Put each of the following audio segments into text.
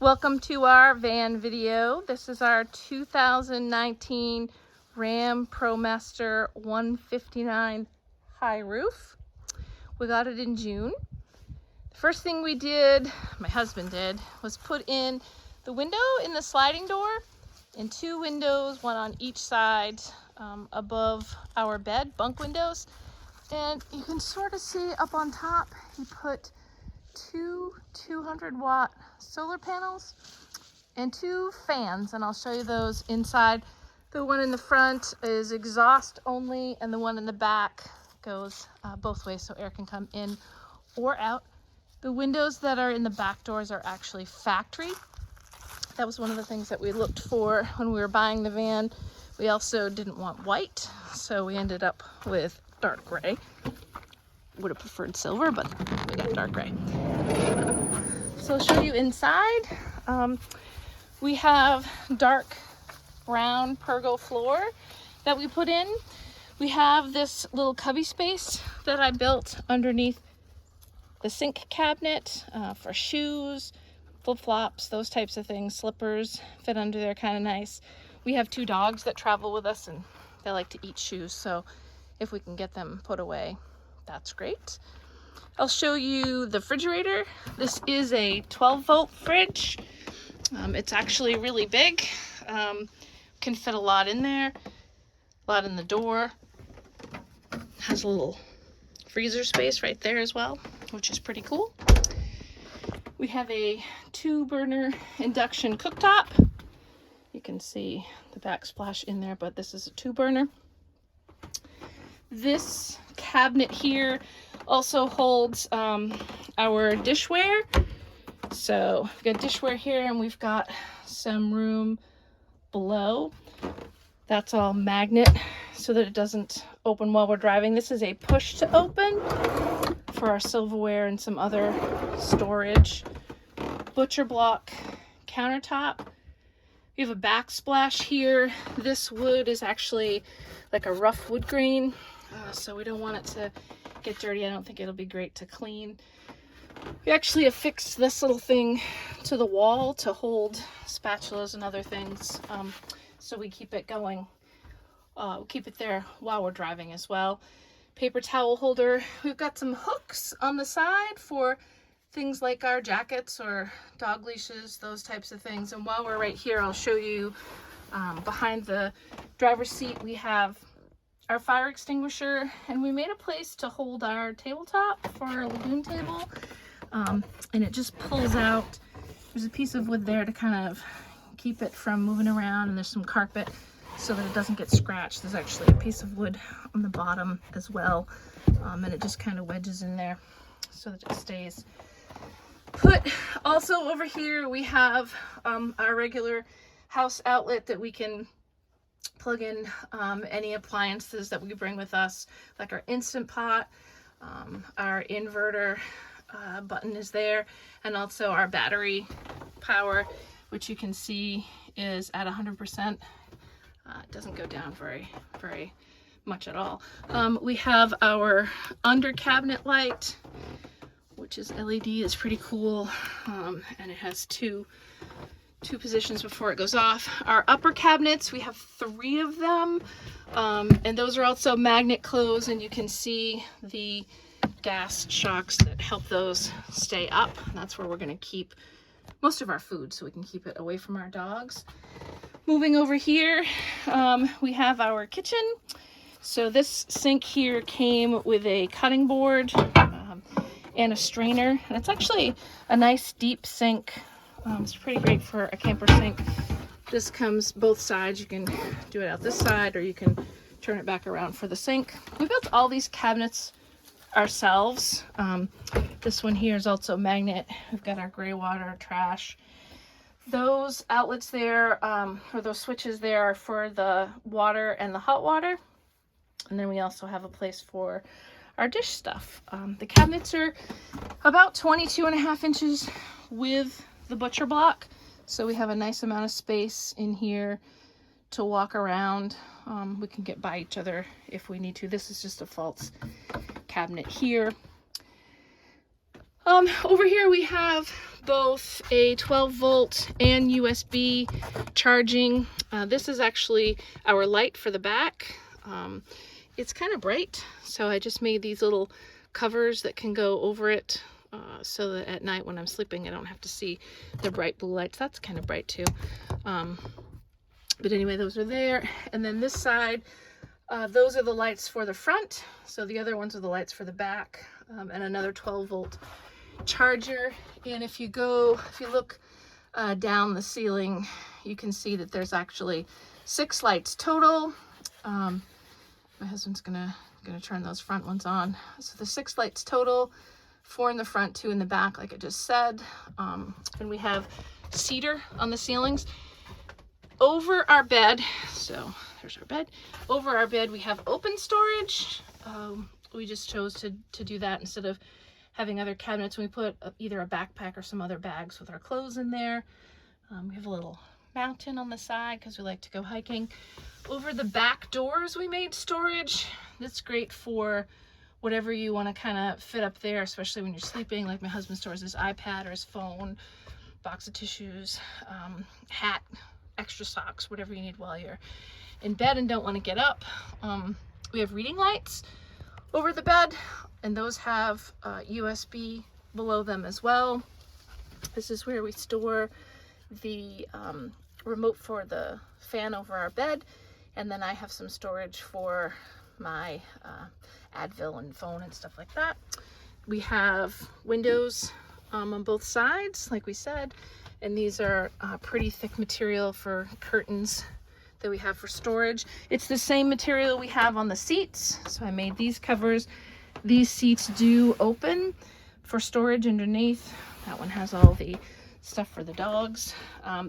Welcome to our van video. This is our 2019 RAM Promaster 159 high roof. We got it in June. The first thing we did, my husband did, was put in the window in the sliding door and two windows, one on each side above our bed, bunk windows. And you can sort of see up on top, he put two 200-watt solar panels and two fans, and I'll show you those inside. The one in the front is exhaust only, and the one in the back goes both ways, so air can come in or out. The windows that are in the back doors are actually factory. That was one of the things that we looked for when we were buying the van. We also didn't want white, so we ended up with dark gray. Would have preferred silver, but we got dark gray. So I'll show you inside. We have dark brown pergo floor that we put in. We have this little cubby space that I built underneath the sink cabinet for shoes, flip-flops, those types of things. Slippers fit under there kind of nice. We have two dogs that travel with us and they like to eat shoes, so if we can get them put away, that's great. I'll show you the refrigerator. This is a 12-volt fridge. It's actually really big. Can fit a lot in there, a lot in the door. Has a little freezer space right there as well, which is pretty cool. We have a 2-burner induction cooktop. You can see the backsplash in there, but this is a 2-burner. This cabinet here also holds our dishware. So we've got dishware here, and we've got some room below. That's all magnet so that it doesn't open while we're driving. This is a push to open for our silverware and some other storage. Butcher block countertop. We have a backsplash here. This wood is actually like a rough wood grain, so we don't want it to get dirty. I don't think it'll be great to clean. We actually affixed this little thing to the wall to hold spatulas and other things, so we keep it going. We'll keep it there while we're driving as well. Paper towel holder. We've got some hooks on the side for things like our jackets or dog leashes, those types of things. And while we're right here, I'll show you behind the driver's seat, we have our fire extinguisher, and we made a place to hold our tabletop for our lagoon table. And it just pulls out. There's a piece of wood there to kind of keep it from moving around, and there's some carpet so that it doesn't get scratched. There's actually a piece of wood on the bottom as well, and it just kind of wedges in there so that it stays put. Also over here we have our regular house outlet that we can plug in any appliances that we bring with us, like our Instant Pot, our inverter button is there, and also our battery power, which you can see is at 100%. It doesn't go down very much at all. We have our under cabinet light, which is LED. It's pretty cool, and it has two positions before it goes off. Our upper cabinets, we have 3 of them, and those are also magnet closed, and you can see the gas shocks that help those stay up. And that's where we're going to keep most of our food, so we can keep it away from our dogs. Moving over here, we have our kitchen. So this sink here came with a cutting board and a strainer, and it's actually a nice deep sink. It's pretty great for a camper sink. This comes both sides. You can do it out this side, or you can turn it back around for the sink. We built all these cabinets ourselves. This one here is also magnet. We've got our gray water, trash. Those outlets there, or those switches there, are for the water and the hot water. And then we also have a place for our dish stuff. The cabinets are about 22.5 inches with the butcher block, so we have a nice amount of space in here to walk around. We can get by each other if we need to. This is just a false cabinet here. Over here we have both a 12-volt and USB charging. This is actually our light for the back. It's kind of bright, so I just made these little covers that can go over it so that at night when I'm sleeping I don't have to see the bright blue lights. That's kind of bright too. But anyway, those are there. And then this side, those are the lights for the front. So the other ones are the lights for the back, and another 12-volt charger. And if you look down the ceiling, you can see that there's actually 6 lights total. My husband's gonna turn those front ones on. So the 6 lights total, 4 in the front, 2 in the back, like I just said. And we have cedar on the ceilings. Over our bed, so there's our bed. Over our bed we have open storage. We just chose to do that instead of having other cabinets. We put either a backpack or some other bags with our clothes in there. We have a little mountain on the side because we like to go hiking. Over the back doors we made storage. That's great for whatever you want to kind of fit up there, especially when you're sleeping. Like my husband stores his iPad or his phone, box of tissues, hat, extra socks, whatever you need while you're in bed and don't want to get up. We have reading lights over the bed, and those have USB below them as well. This is where we store the remote for the fan over our bed, and then I have some storage for my Advil and phone and stuff like that. We have windows on both sides, like we said, and these are pretty thick material for curtains that we have for storage. It's the same material we have on the seats, so I made these covers. These seats do open for storage underneath. That one has all the stuff for the dogs.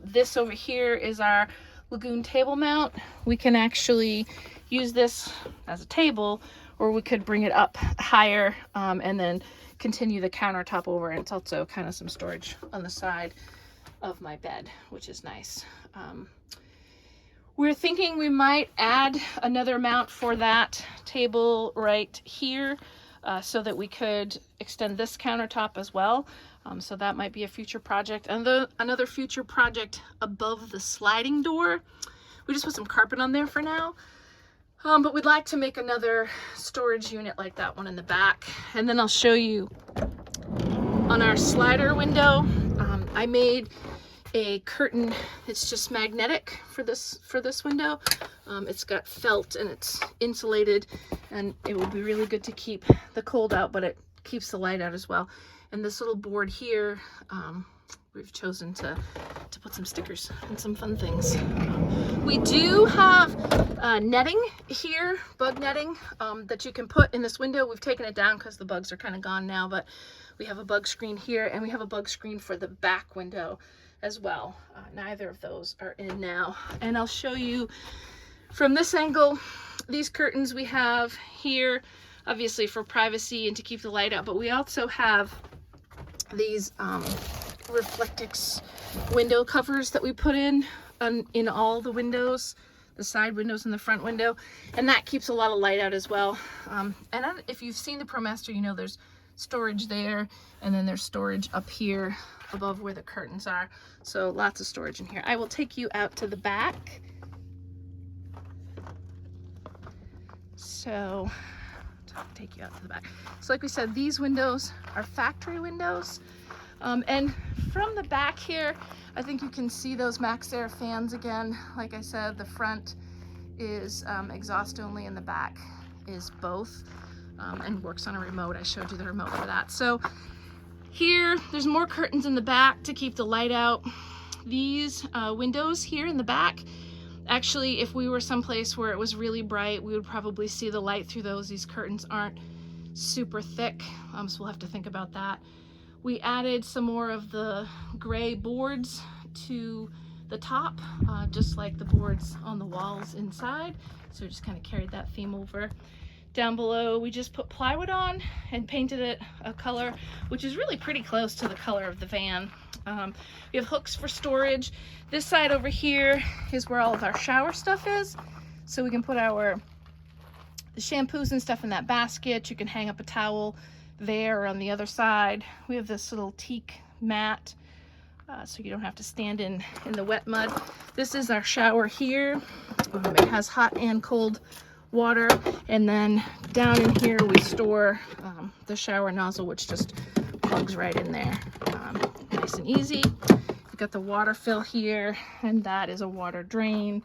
This over here is our Lagoon table mount. We can actually use this as a table, or we could bring it up higher and then continue the countertop over, and it's also kind of some storage on the side of my bed, which is nice. We're thinking we might add another mount for that table right here so that we could extend this countertop as well. So that might be a future project. And another future project above the sliding door. We just put some carpet on there for now. But we'd like to make another storage unit like that one in the back. And then I'll show you on our slider window. I made a curtain. It's just magnetic for this window. It's got felt and it's insulated, and it will be really good to keep the cold out, but it keeps the light out as well. And this little board here, we've chosen to put some stickers and some fun things. We do have netting here, bug netting, that you can put in this window. We've taken it down because the bugs are kind of gone now, but we have a bug screen here, and we have a bug screen for the back window as well. Neither of those are in now. And I'll show you from this angle, these curtains we have here, obviously for privacy and to keep the light out, but we also have these Reflectix window covers that we put in all the windows, the side windows and the front window, and that keeps a lot of light out as well. And if you've seen the ProMaster, you know there's storage there, and then there's storage up here above where the curtains are. So lots of storage in here. I will take you out to the back. So I'll take you out to the back. So like we said, these windows are factory windows. And from the back here, I think you can see those MaxxAir fans again. Like I said, the front is exhaust only and the back is both, and works on a remote. I showed you the remote for that. So here, there's more curtains in the back to keep the light out. These windows here in the back, actually, if we were someplace where it was really bright, we would probably see the light through those. These curtains aren't super thick, so we'll have to think about that. We added some more of the gray boards to the top, just like the boards on the walls inside. So we just kind of carried that theme over. Down below, we just put plywood on and painted it a color, which is really pretty close to the color of the van. We have hooks for storage. This side over here is where all of our shower stuff is. So we can put the shampoos and stuff in that basket. You can hang up a towel there or on the other side. We have this little teak mat so you don't have to stand in the wet mud. This is our shower here. It has hot and cold water, and then down in here we store the shower nozzle, which just plugs right in there. Nice and easy. We've got the water fill here, and that is a water drain.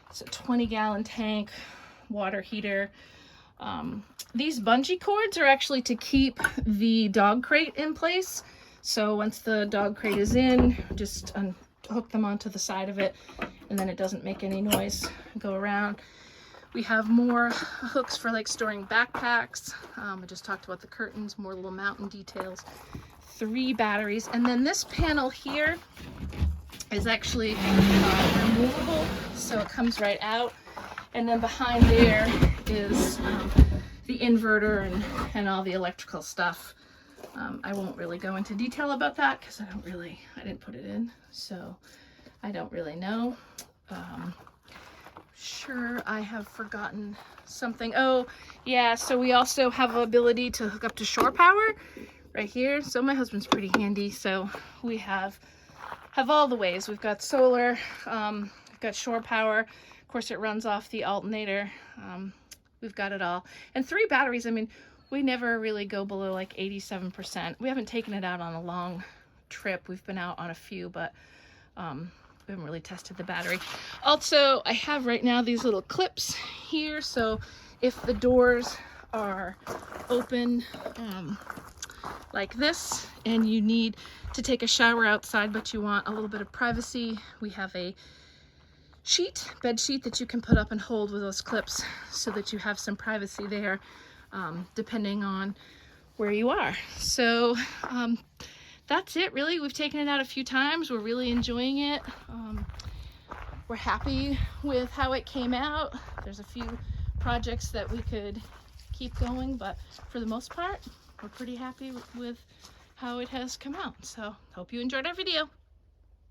It's a 20-gallon tank, water heater. These bungee cords are actually to keep the dog crate in place. So once the dog crate is in, just hook them onto the side of it, and then it doesn't make any noise go around. We have more hooks for like storing backpacks. I just talked about the curtains, more little mountain details. 3 batteries, and then this panel here is actually removable, so it comes right out. And then behind there is the inverter and all the electrical stuff. I won't really go into detail about that because I didn't put it in, so I don't really know. Sure, I have forgotten something. Oh yeah, so we also have the ability to hook up to shore power right here. So my husband's pretty handy, so we have all the ways. We've got solar, we've got shore power. Of course, it runs off the alternator. We've got it all. And 3 batteries, I mean, we never really go below like 87%. We haven't taken it out on a long trip. We've been out on a few, but we haven't really tested the battery. Also, I have right now these little clips here, so if the doors are open like this and you need to take a shower outside but you want a little bit of privacy, we have a bed sheet that you can put up and hold with those clips so that you have some privacy there, depending on where you are. So that's it really. We've taken it out a few times. We're really enjoying it. We're happy with how it came out. There's a few projects that we could keep going, but for the most part, we're pretty happy with how it has come out. So hope you enjoyed our video.